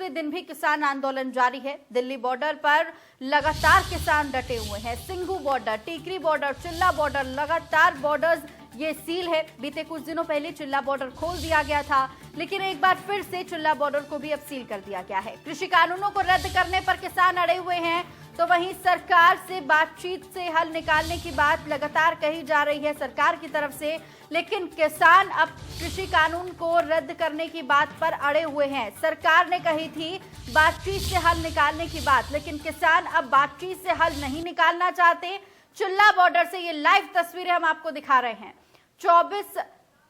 10वें दिन भी किसान आंदोलन जारी है। दिल्ली बॉर्डर पर लगातार किसान डटे हुए हैं। सिंघू बॉर्डर, टीकरी बॉर्डर, चिल्ला बॉर्डर, लगातार बॉर्डर्स ये सील है। बीते कुछ दिनों पहले चिल्ला बॉर्डर खोल दिया गया था, लेकिन एक बार फिर से चिल्ला बॉर्डर को भी अब सील कर दिया गया है। कृषि कानूनों को रद्द करने पर किसान अड़े हुए हैं, तो वहीं सरकार से बातचीत से हल निकालने की बात लगातार कही जा रही है सरकार की तरफ से, लेकिन किसान अब कृषि कानून को रद्द करने की बात पर अड़े हुए हैं। सरकार ने कही थी बातचीत से हल निकालने की बात, लेकिन किसान अब बातचीत से हल नहीं निकालना चाहते। चिल्ला बॉर्डर से ये लाइव तस्वीरें हम आपको दिखा रहे हैं। 24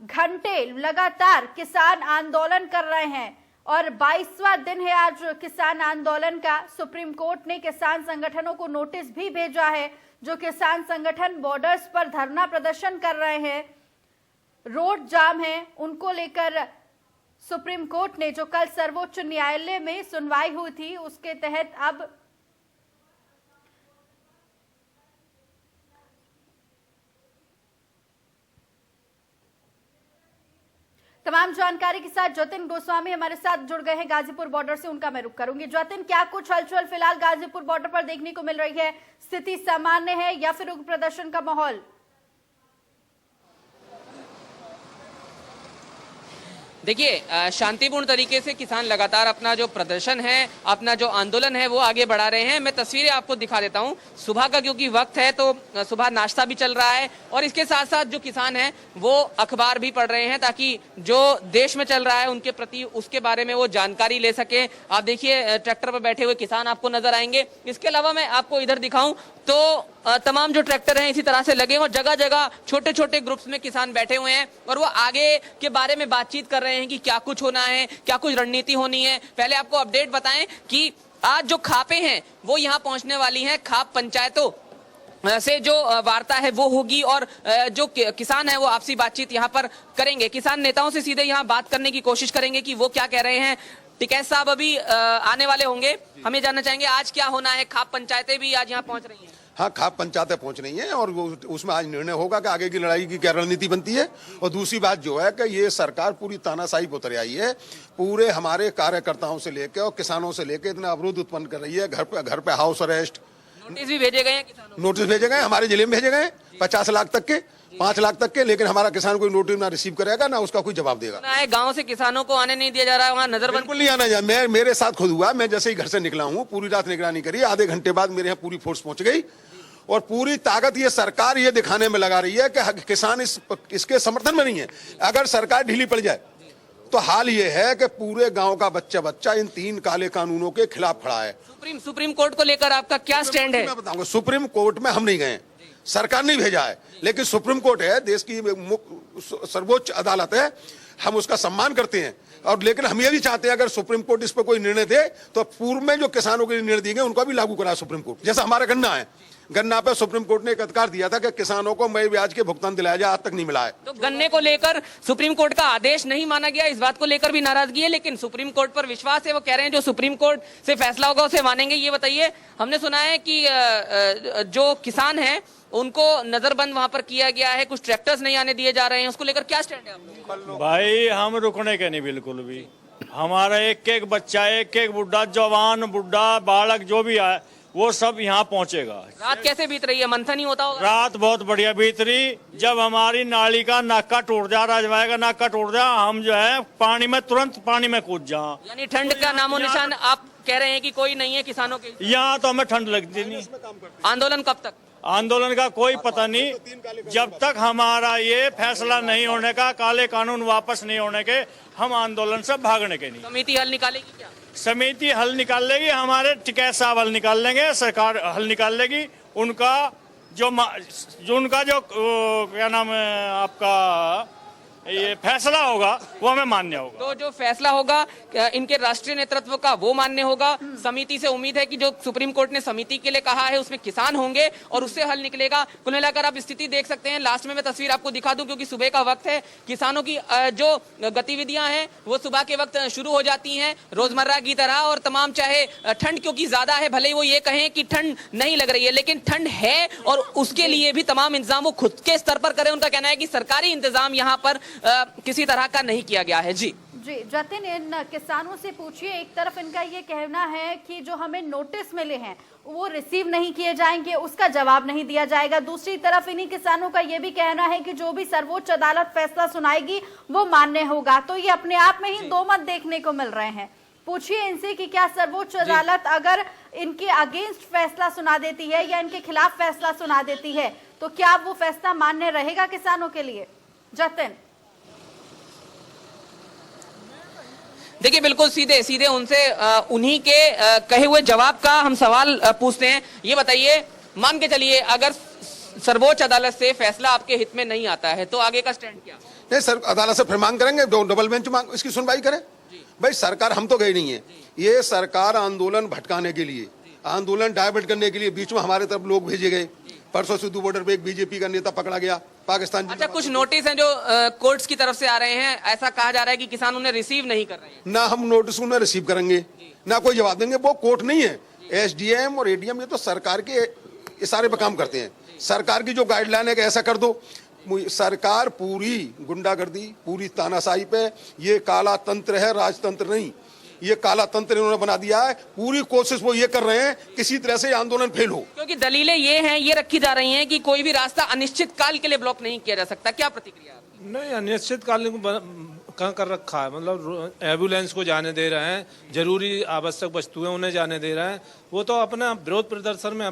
घंटे लगातार किसान आंदोलन कर रहे हैं और 22वां दिन है आज किसान आंदोलन का। सुप्रीम कोर्ट ने किसान संगठनों को नोटिस भी भेजा है। जो किसान संगठन बॉर्डर्स पर धरना प्रदर्शन कर रहे हैं, रोड जाम है, उनको लेकर सुप्रीम कोर्ट ने, जो कल सर्वोच्च न्यायालय में सुनवाई हुई थी, उसके तहत अब तमाम जानकारी के साथ जतिन गोस्वामी हमारे साथ जुड़ गए हैं गाजीपुर बॉर्डर से। उनका मैं रुख करूंगी। जतिन, क्या कुछ हलचल फिलहाल गाजीपुर बॉर्डर पर देखने को मिल रही है? स्थिति सामान्य है या फिर उग्र प्रदर्शन का माहौल? देखिए, शांतिपूर्ण तरीके से किसान लगातार अपना जो प्रदर्शन है, अपना जो आंदोलन है वो आगे बढ़ा रहे हैं। मैं तस्वीरें आपको दिखा देता हूं। सुबह का क्योंकि वक्त है तो सुबह नाश्ता भी चल रहा है और इसके साथ साथ जो किसान हैं वो अखबार भी पढ़ रहे हैं ताकि जो देश में चल रहा है उनके प्रति, उसके बारे में वो जानकारी ले सके। आप देखिए, ट्रैक्टर पर बैठे हुए किसान आपको नजर आएंगे। इसके अलावा मैं आपको इधर दिखाऊं तो तमाम जो ट्रैक्टर हैं इसी तरह से लगे और जगह जगह छोटे छोटे ग्रुप्स में किसान बैठे हुए हैं और वो आगे के बारे में बातचीत कर रहे हैं कि क्या कुछ होना है, क्या कुछ रणनीति होनी है। पहले आपको अपडेट बताएं कि आज जो खापें हैं वो यहाँ पहुंचने वाली हैं। खाप पंचायतों से जो वार्ता है वो होगी और जो किसान है वो आपसी बातचीत यहाँ पर करेंगे। किसान नेताओं से सीधे यहाँ बात करने की कोशिश करेंगे कि वो क्या कह रहे हैं। टिकैत साहब अभी आने वाले होंगे, हमें जानना चाहेंगे आज क्या होना है। खाप पंचायतें भी आज यहाँ पहुंच रही हैं। हाँ, खाप पंचायतें पहुंच रही हैं और उसमें आज निर्णय होगा कि आगे की लड़ाई की क्या रणनीति बनती है। और दूसरी बात जो है कि ये सरकार पूरी तानाशाही पर उतर आई है। पूरे हमारे कार्यकर्ताओं से लेकर और किसानों से लेकर इतना अवरोध उत्पन्न कर रही है। घर पे हाउस अरेस्ट, नोटिस भी भेजे गए हैं किसानों को। नोटिस भेजे गए, हमारे जिले में भेजे गए 50 लाख तक के, 5 लाख तक के, लेकिन हमारा किसान कोई नोटिस ना रिसीव करेगा ना उसका कोई जवाब देगा। गांव से किसानों को आने नहीं दिया जा रहा है, वहाँ नजरबंद बिल्कुल नहीं आना जाए। मेरे साथ खुद हुआ। मैं जैसे ही घर से निकला हूँ, पूरी रात निगरानी करी, आधे घंटे बाद मेरे यहाँ पूरी फोर्स पहुंच गई और पूरी ताकत ये सरकार ये दिखाने में लगा रही है कि किसान इसके समर्थन में नहीं है। अगर सरकार ढीली पड़ जाए तो हाल ये है कि पूरे गांव का बच्चा इन 3 काले कानूनों के खिलाफ खड़ा है। सुप्रीम कोर्ट को लेकर आपका क्या स्टैंड है? मैं बताऊंगा। सुप्रीम कोर्ट में हम नहीं गए, सरकार ने भेजा है, लेकिन सुप्रीम कोर्ट है, देश की सर्वोच्च अदालत है, हम उसका सम्मान करते हैं। और लेकिन हम ये भी चाहते हैं अगर सुप्रीम कोर्ट इस पर कोई निर्णय दे तो पूर्व में जो किसानों के निर्णय दिए गए उनको भी लागू करा सुप्रीम कोर्ट। जैसा हमारा गन्ना है, गन्ना पे सुप्रीम कोर्ट ने एक अधिकार दिया था कि किसानों को मई ब्याज के भुगतान दिलाया जाए, आज तक नहीं मिला है। तो गन्ने को लेकर सुप्रीम कोर्ट का आदेश नहीं माना गया, इस बात को लेकर भी नाराजगी है, लेकिन सुप्रीम कोर्ट पर विश्वास है। वो कह रहे हैं जो सुप्रीम कोर्ट से फैसला होगा उसे मानेंगे। ये बताइए, हमने सुना है कि जो किसान हैं उनको नजरबंद वहां पर किया गया है, कुछ ट्रैक्टर्स नहीं आने दिए जा रहे हैं, उसको लेकर क्या स्टैंड है आपका? भाई हम रुकने के नहीं, बिल्कुल भी। हमारा एक एक बच्चा, एक एक बुढ़ा, जवान, बुढ़ा, बालक जो भी है वो सब यहाँ पहुँचेगा। रात कैसे बीत रही है? मंथन ही होता होगा। रात बहुत बढ़िया बीत रही। जब हमारी नाली का नाका टूट जा, राजवाई का नाका टूट जा, हम जो है पानी में, तुरंत पानी में कूद जा। यानी ठंड का नामो निशान आप कह रहे हैं कि कोई नहीं है किसानों के? यहाँ तो हमें ठंड लगती नहीं। आंदोलन कब तक? आंदोलन का कोई पता नहीं, जब तक हमारा ये फैसला नहीं होने का, काले कानून वापस नहीं होने के, हम आंदोलन से भागने के नहीं। समिति हल निकालेगी क्या? समिति हल निकाल लेगी, हमारे टिकैत साहब हल निकाल लेंगे, सरकार हल निकाल लेगी। उनका जो क्या नाम है आपका, ये फैसला होगा वो हमें मान्य होगा। तो जो फैसला होगा इनके राष्ट्रीय नेतृत्व का वो मान्य होगा। समिति से उम्मीद है कि जो सुप्रीम कोर्ट ने समिति के लिए कहा है उसमें किसान होंगे और उससे हल निकलेगा। कुल मिलाकर आप स्थिति देख सकते हैं। लास्ट में मैं तस्वीर आपको दिखा दूं क्योंकि सुबह का वक्त है। किसानों की जो गतिविधियां हैं वो सुबह के वक्त शुरू हो जाती हैं रोजमर्रा की तरह, और तमाम चाहे ठंड क्योंकि ज्यादा है, भले ही वो ये कहें कि ठंड नहीं लग रही है, लेकिन ठंड है और उसके लिए भी तमाम इंतजाम वो खुद के स्तर पर करें। उनका कहना है कि सरकारी इंतजाम यहाँ पर किसी तरह का नहीं किया गया है। जी जी जतिन, इन किसानों से पूछिए, एक तरफ इनका ये कहना है कि जो हमें नोटिस मिले हैं वो रिसीव नहीं किए जाएंगे, उसका जवाब नहीं दिया जाएगा। दूसरी तरफ इन्हीं किसानों का ये भी कहना है कि जो भी सर्वोच्च अदालत फैसला सुनाएगी वो मान्य होगा। तो ये अपने आप में ही दो मत देखने को मिल रहे हैं। पूछिए इनसे कि क्या सर्वोच्च अदालत अगर इनके अगेंस्ट फैसला सुना देती है या इनके खिलाफ फैसला सुना देती है तो क्या वो फैसला मान्य रहेगा किसानों के लिए? जतिन, देखिए बिल्कुल सीधे सीधे उनसे उन्हीं के कहे हुए जवाब का हम सवाल पूछते हैं। ये बताइए, मान के चलिए अगर सर्वोच्च अदालत से फैसला आपके हित में नहीं आता है तो आगे का स्टैंड क्या? नहीं सर, अदालत से फिर मांग करेंगे, डबल बेंच मांग, इसकी सुनवाई करें। भाई सरकार, हम तो गए नहीं है, ये सरकार आंदोलन भटकाने के लिए, आंदोलन डायवर्ट करने के लिए बीच में हमारे तरफ लोग भेजे गए। परसों सिद्धू बॉर्डर पे एक बीजेपी का नेता पकड़ा गया, पाकिस्तान। अच्छा, कुछ नोटिस हैं जो कोर्ट्स की तरफ से आ रहे हैं, ऐसा कहा जा रहा है कि किसान उन्हें रिसीव नहीं कर रहे हैं। ना हम नोटिस उन्हें रिसीव करेंगे, ना कोई जवाब देंगे। वो कोर्ट नहीं है, एसडीएम और एडीएम ये तो सरकार के इशारे पर काम करते हैं। सरकार की जो गाइडलाइन है कि ऐसा कर दो, सरकार पूरी गुंडागर्दी, पूरी तानाशाही पे, ये काला तंत्र है, राजतंत्र नहीं, ये काला तंत्र इन्होंने बना दिया है। पूरी कोशिश वो ये कर रहे हैं किसी तरह से आंदोलन फेल हो, क्योंकि दलीलें ये हैं, ये रखी जा रही हैं कि कोई भी रास्ता अनिश्चित काल के लिए ब्लॉक नहीं किया जा सकता। क्या प्रतिक्रिया आपकी? नहीं, अनिश्चित काल कहाँ कर रखा है, मतलब एम्बुलेंस को जाने दे रहे हैं, जरूरी आवश्यक वस्तुएं उन्हें जाने दे रहे हैं। वो तो अपना विरोध प्रदर्शन में